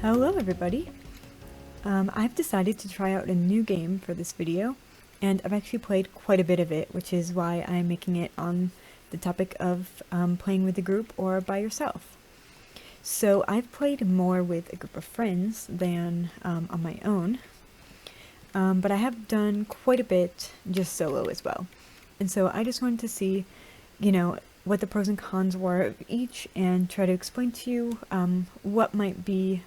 Hello everybody! I've decided to try out a new game for this video, and I've actually played quite a bit of it, which is why I'm making it on the topic of playing with a group or by yourself. So I've played more with a group of friends than on my own, but I have done quite a bit just solo as well. And so I just wanted to see, what the pros and cons were of each and try to explain to you what might be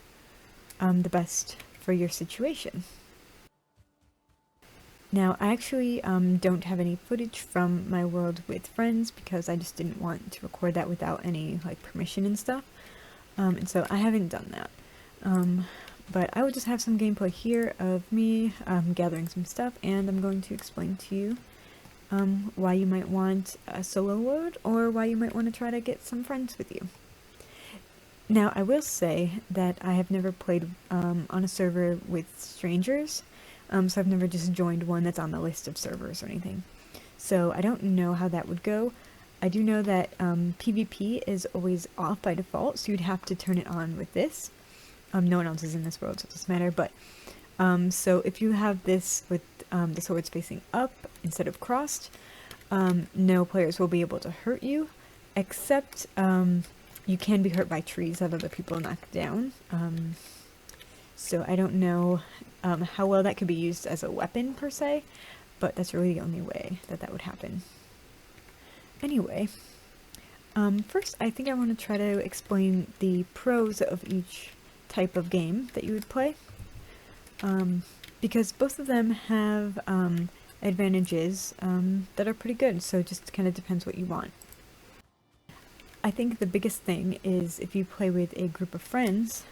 the best for your situation. Now, I actually don't have any footage from my world with friends because I just didn't want to record that without any permission and stuff, and so I haven't done that. But I will just have some gameplay here of me gathering some stuff, and I'm going to explain to you why you might want a solo world or why you might want to try to get some friends with you. Now, I will say that I have never played on a server with strangers, so I've never just joined one that's on the list of servers or anything. So I don't know how that would go. I do know that PvP is always off by default, so you'd have to turn it on with this. No one else is in this world, so it doesn't matter, but so if you have this with the swords facing up instead of crossed, no players will be able to hurt you, except you can be hurt by trees that other people knock down. So I don't know how well that could be used as a weapon per se, but that's really the only way that that would happen. Anyway, first I think I want to try to explain the pros of each type of game that you would play, because both of them have advantages that are pretty good, so it just kind of depends what you want. I think the biggest thing is if you play with a group of friends,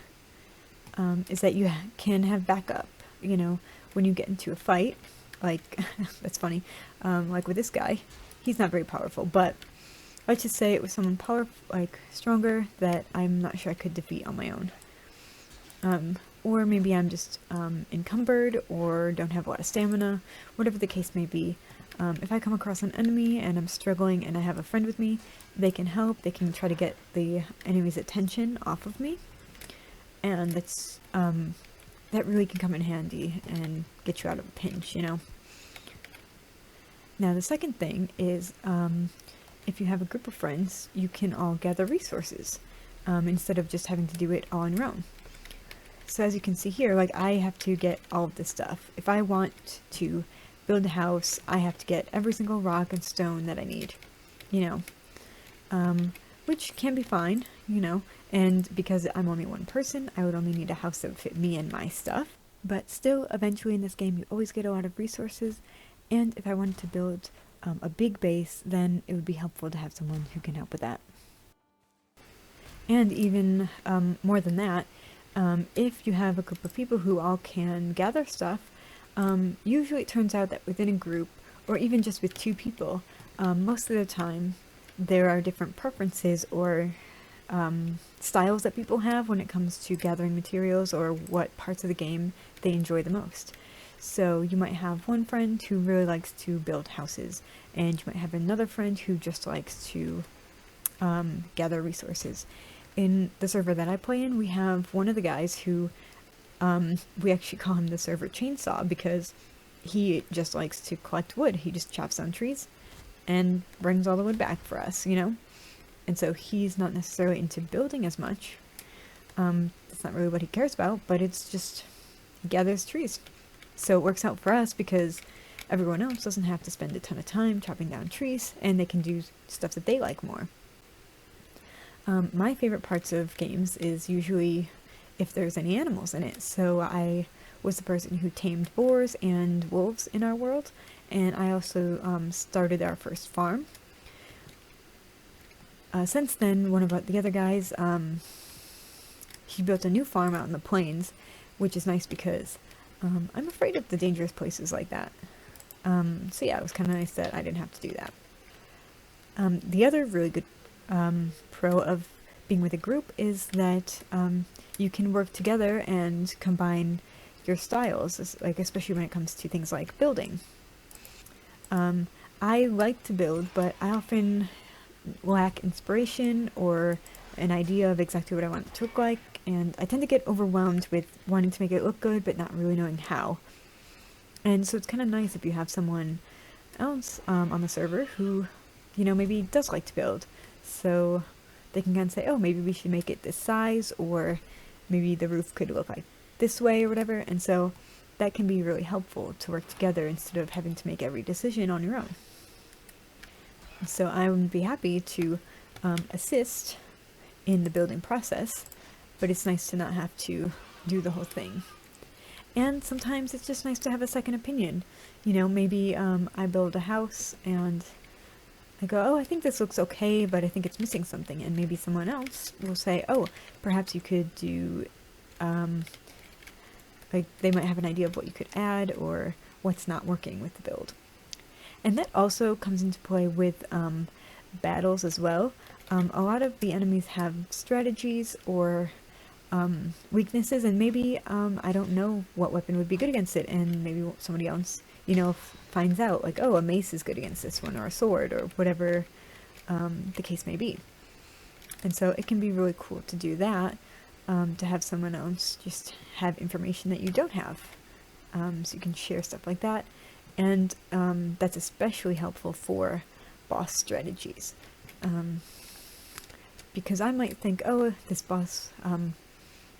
is that you can have backup, when you get into a fight, that's funny, like with this guy, he's not very powerful, but let's just say it was someone stronger that I'm not sure I could defeat on my own. Or maybe I'm just encumbered or don't have a lot of stamina, whatever the case may be. If I come across an enemy and I'm struggling and I have a friend with me, they can help, they can try to get the enemy's attention off of me, and that's that really can come in handy and get you out of a pinch, Now the second thing is, if you have a group of friends, you can all gather resources, instead of just having to do it all on your own. So as you can see here, I have to get all of this stuff. If I want to build a house, I have to get every single rock and stone that I need, which can be fine, and because I'm only one person, I would only need a house that would fit me and my stuff. But still, eventually in this game, you always get a lot of resources, and if I wanted to build a big base, then it would be helpful to have someone who can help with that. And even more than that, if you have a group of people who all can gather stuff, usually it turns out that within a group, or even just with two people, most of the time there are different preferences or styles that people have when it comes to gathering materials or what parts of the game they enjoy the most. So you might have one friend who really likes to build houses, and you might have another friend who just likes to gather resources. In the server that I play in, we have one of the guys who, we actually call him the server chainsaw because he just likes to collect wood. He just chops down trees and brings all the wood back for us, And so he's not necessarily into building as much. That's not really what he cares about, but it's just, he gathers trees. So it works out for us because everyone else doesn't have to spend a ton of time chopping down trees, and they can do stuff that they like more. My favorite parts of games is usually if there's any animals in it. So I was the person who tamed boars and wolves in our world, and I also started our first farm. Since then, one of the other guys, he built a new farm out in the plains, which is nice because I'm afraid of the dangerous places like that. So yeah, it was kind of nice that I didn't have to do that. The other really good pro of being with a group is that you can work together and combine your styles, especially when it comes to things like building. I like to build, but I often lack inspiration or an idea of exactly what I want it to look like, and I tend to get overwhelmed with wanting to make it look good, but not really knowing how. And so it's kind of nice if you have someone else on the server who, maybe does like to build. So they can kind of say, oh, maybe we should make it this size, or maybe the roof could look like this way or whatever. And so that can be really helpful to work together instead of having to make every decision on your own. So I would be happy to assist in the building process, but it's nice to not have to do the whole thing. And sometimes it's just nice to have a second opinion. Maybe I build a house and I go, oh, I think this looks okay, but I think it's missing something. And maybe someone else will say, oh, perhaps you could do, like they might have an idea of what you could add or what's not working with the build. And that also comes into play with battles as well. A lot of the enemies have strategies or weaknesses, and maybe I don't know what weapon would be good against it, and maybe somebody else, finds out, like, oh, a mace is good against this one, or a sword, or whatever the case may be. And so it can be really cool to do that, to have someone else just have information that you don't have, so you can share stuff like that. And that's especially helpful for boss strategies, because I might think, oh, this boss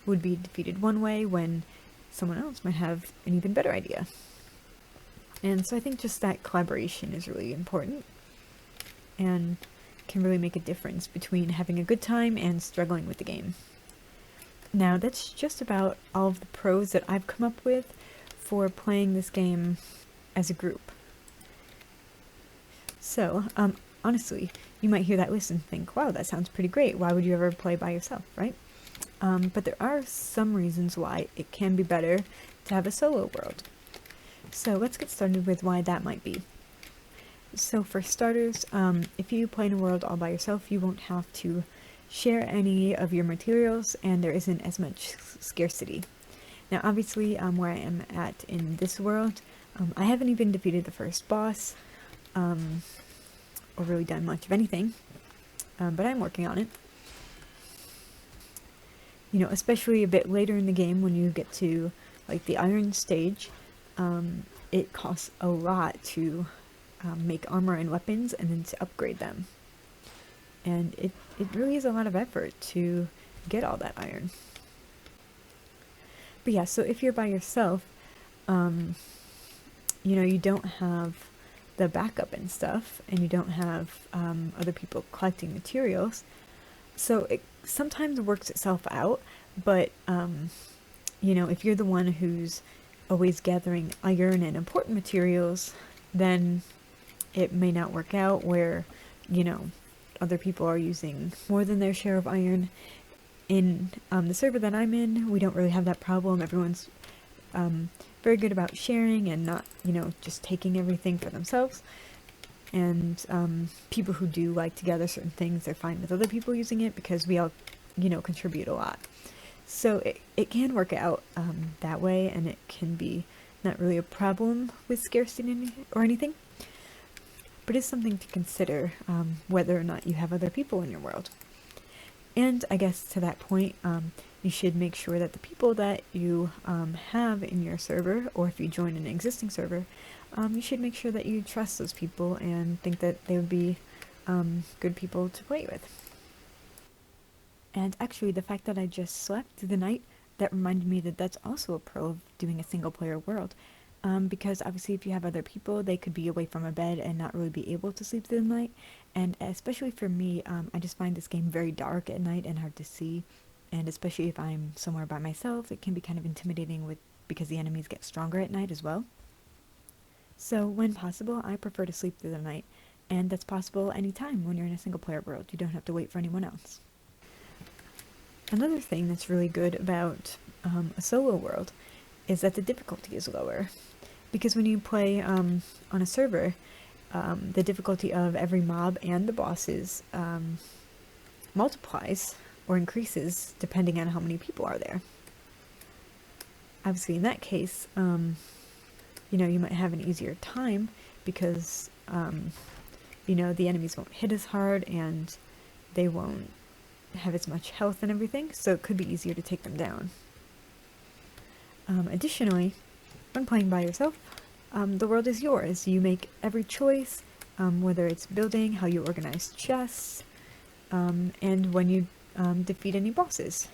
would be defeated one way when someone else might have an even better idea. And so I think just that collaboration is really important and can really make a difference between having a good time and struggling with the game. Now, that's just about all of the pros that I've come up with for playing this game as a group. So, honestly, you might hear that list and think, wow, that sounds pretty great. Why would you ever play by yourself, right? But there are some reasons why it can be better to have a solo world. So let's get started with why that might be. So for starters, if you play in a world all by yourself, you won't have to share any of your materials, and there isn't as much scarcity. Now obviously, where I am at in this world, I haven't even defeated the first boss, or really done much of anything, but I'm working on it. Especially a bit later in the game when you get to like the iron stage, it costs a lot to make armor and weapons and then to upgrade them. And it really is a lot of effort to get all that iron. But yeah, so if you're by yourself, you don't have the backup and stuff, and you don't have other people collecting materials. So it sometimes works itself out, but if you're the one who's always gathering iron and important materials, then it may not work out where, other people are using more than their share of iron. In the server that I'm in, we don't really have that problem. Everyone's very good about sharing and not, just taking everything for themselves. And people who do like to gather certain things, they're fine with other people using it because we all, contribute a lot. So it can work out that way, and it can be not really a problem with scarcity or anything. But it's something to consider, whether or not you have other people in your world. And I guess to that point, you should make sure that the people that you have in your server, or if you join an existing server, you should make sure that you trust those people and think that they would be good people to play with. And actually, the fact that I just slept through the night, that reminded me that that's also a pro of doing a single player world. Because obviously if you have other people, they could be away from a bed and not really be able to sleep through the night. And especially for me, I just find this game very dark at night and hard to see. And especially if I'm somewhere by myself, it can be kind of intimidating because the enemies get stronger at night as well. So when possible, I prefer to sleep through the night. And that's possible anytime when you're in a single player world. You don't have to wait for anyone else. Another thing that's really good about a solo world is that the difficulty is lower. Because when you play on a server, the difficulty of every mob and the bosses multiplies or increases depending on how many people are there. Obviously in that case, you might have an easier time because, the enemies won't hit as hard and they won't have as much health and everything, so it could be easier to take them down. Additionally, when playing by yourself, the world is yours. You make every choice, whether it's building, how you organize chests, and when you defeat any bosses.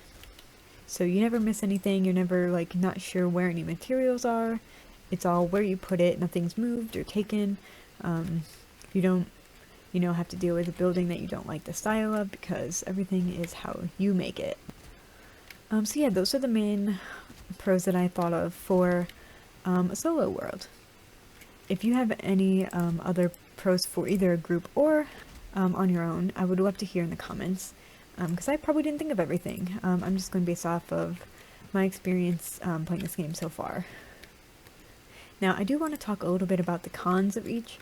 So you never miss anything, you're never like not sure where any materials are. It's all where you put it, nothing's moved or taken. You don't, have to deal with a building that you don't like the style of because everything is how you make it. So yeah, those are the main pros that I thought of for a solo world. If you have any other pros for either a group or on your own, I would love to hear in the comments, because I probably didn't think of everything. I'm just going to base off of my experience playing this game so far. Now, I do want to talk a little bit about the cons of each.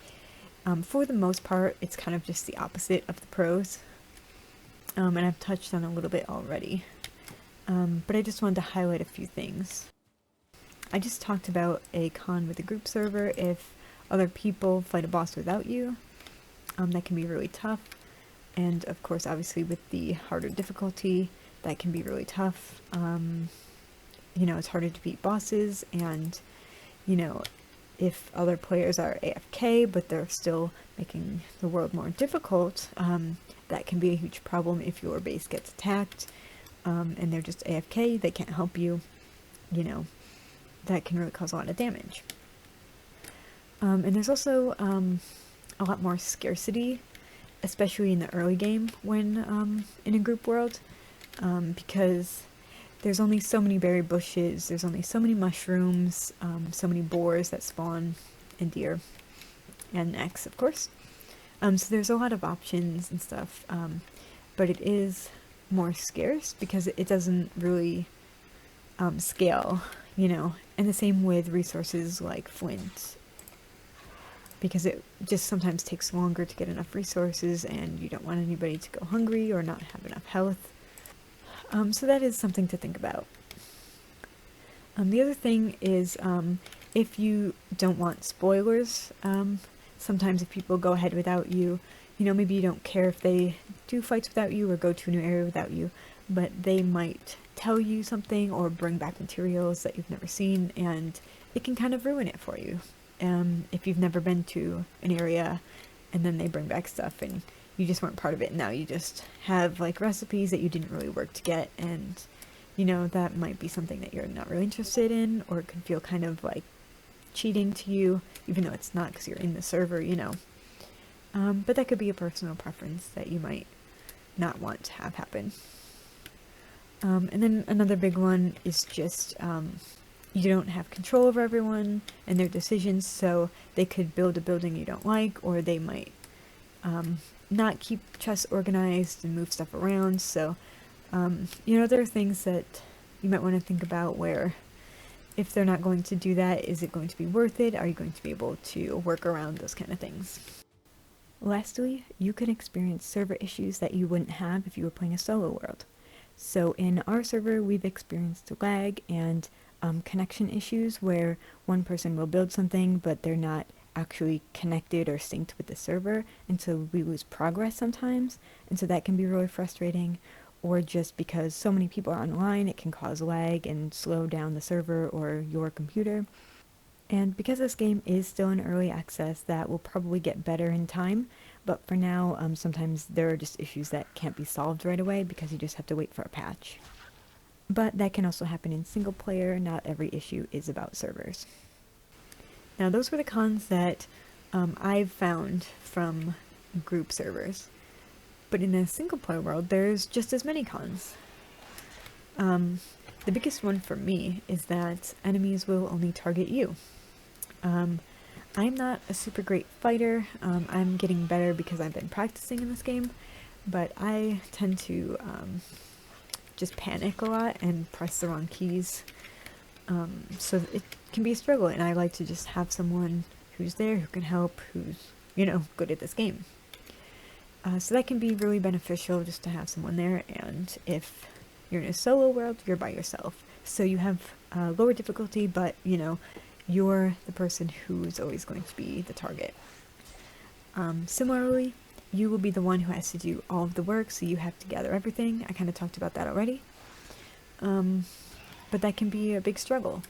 For the most part, it's kind of just the opposite of the pros, and I've touched on a little bit already. But I just wanted to highlight a few things. I just talked about a con with a group server. If other people fight a boss without you, that can be really tough. And of course, obviously with the harder difficulty, that can be really tough. It's harder to beat bosses, and if other players are AFK but they're still making the world more difficult, that can be a huge problem if your base gets attacked. And they're just AFK, they can't help you, that can really cause a lot of damage. And there's also a lot more scarcity, especially in the early game when in a group world, because there's only so many berry bushes, there's only so many mushrooms, so many boars that spawn, and deer, and necks, of course. So there's a lot of options and stuff, but it is more scarce because it doesn't really scale, and the same with resources like flint, because it just sometimes takes longer to get enough resources and you don't want anybody to go hungry or not have enough health. So that is something to think about. The other thing is, if you don't want spoilers, sometimes if people go ahead without you, maybe you don't care if they do fights without you or go to a new area without you, but they might tell you something or bring back materials that you've never seen, and it can kind of ruin it for you. If you've never been to an area and then they bring back stuff and you just weren't part of it, and now you just have like recipes that you didn't really work to get, and that might be something that you're not really interested in, or it could feel kind of like cheating to you, even though it's not because you're in the server, but that could be a personal preference that you might not want to have happen. And then another big one is just you don't have control over everyone and their decisions, so they could build a building you don't like, or they might not keep chests organized and move stuff around. So there are things that you might want to think about, where if they're not going to do that, is it going to be worth it? Are you going to be able to work around those kind of things? Lastly, you can experience server issues that you wouldn't have if you were playing a solo world. So in our server, we've experienced lag and connection issues where one person will build something but they're not actually connected or synced with the server, and so we lose progress sometimes, and so that can be really frustrating. Or just because so many people are online, it can cause lag and slow down the server or your computer. And because this game is still in early access, that will probably get better in time, but for now, sometimes there are just issues that can't be solved right away because you just have to wait for a patch. But that can also happen in single player, not every issue is about servers. Now those were the cons that I've found from group servers. But in a single player world, there's just as many cons. The biggest one for me is that enemies will only target you. I'm not a super great fighter. I'm getting better because I've been practicing in this game, but I tend to just panic a lot and press the wrong keys. So it can be a struggle, and I like to just have someone who's there, who can help, who's, good at this game. So that can be really beneficial, just to have someone there, and if you're in a solo world, you're by yourself. So you have lower difficulty, but, you're the person who's always going to be the target. Similarly, you will be the one who has to do all of the work, so you have to gather everything. I kind of talked about that already. But that can be a big struggle,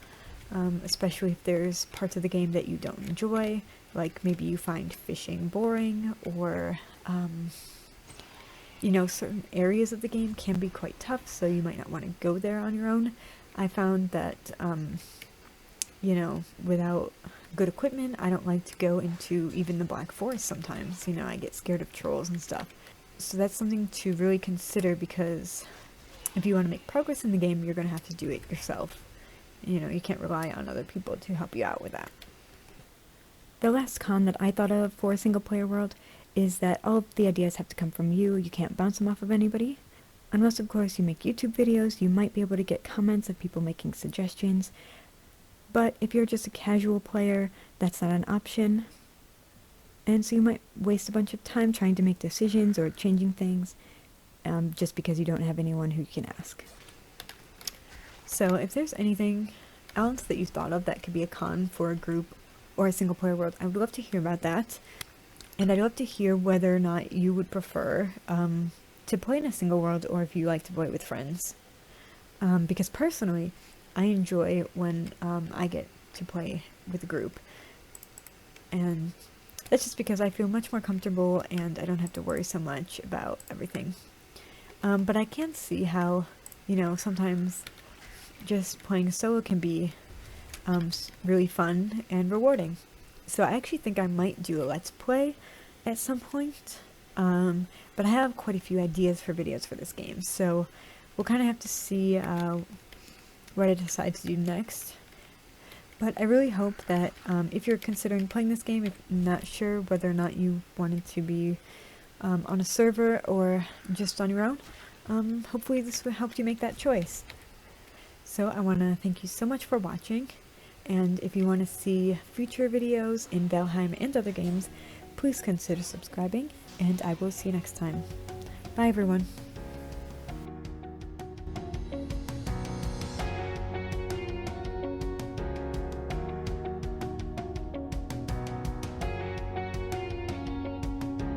especially if there's parts of the game that you don't enjoy, like maybe you find fishing boring, or you know, certain areas of the game can be quite tough, so you might not want to go there on your own. I found that, you know, without good equipment, I don't like to go into even the Black Forest sometimes. You know, I get scared of trolls and stuff. So that's something to really consider, because if you want to make progress in the game, you're going to have to do it yourself. You know, you can't rely on other people to help you out with that. The last con that I thought of for a single player world is that all of the ideas have to come from you. You can't bounce them off of anybody. Unless, of course, you make YouTube videos, you might be able to get comments of people making suggestions. But if you're just a casual player, that's not an option. And so you might waste a bunch of time trying to make decisions or changing things, just because you don't have anyone who you can ask. So if there's anything else that you thought of that could be a con for a group or a single player world, I would love to hear about that. And I'd love to hear whether or not you would prefer to play in a single world, or if you like to play it with friends. Because personally, I enjoy when I get to play with a group. And that's just because I feel much more comfortable and I don't have to worry so much about everything. But I can see how, you know, sometimes just playing solo can be really fun and rewarding. So I actually think I might do a Let's Play at some point. But I have quite a few ideas for videos for this game, so we'll kind of have to see what I decide to do next. But I really hope that if you're considering playing this game, if you're not sure whether or not you wanted to be on a server or just on your own, hopefully this will help you make that choice. So I want to thank you so much for watching, and if you want to see future videos in Valheim and other games, please consider subscribing, and I will see you next time. Bye everyone!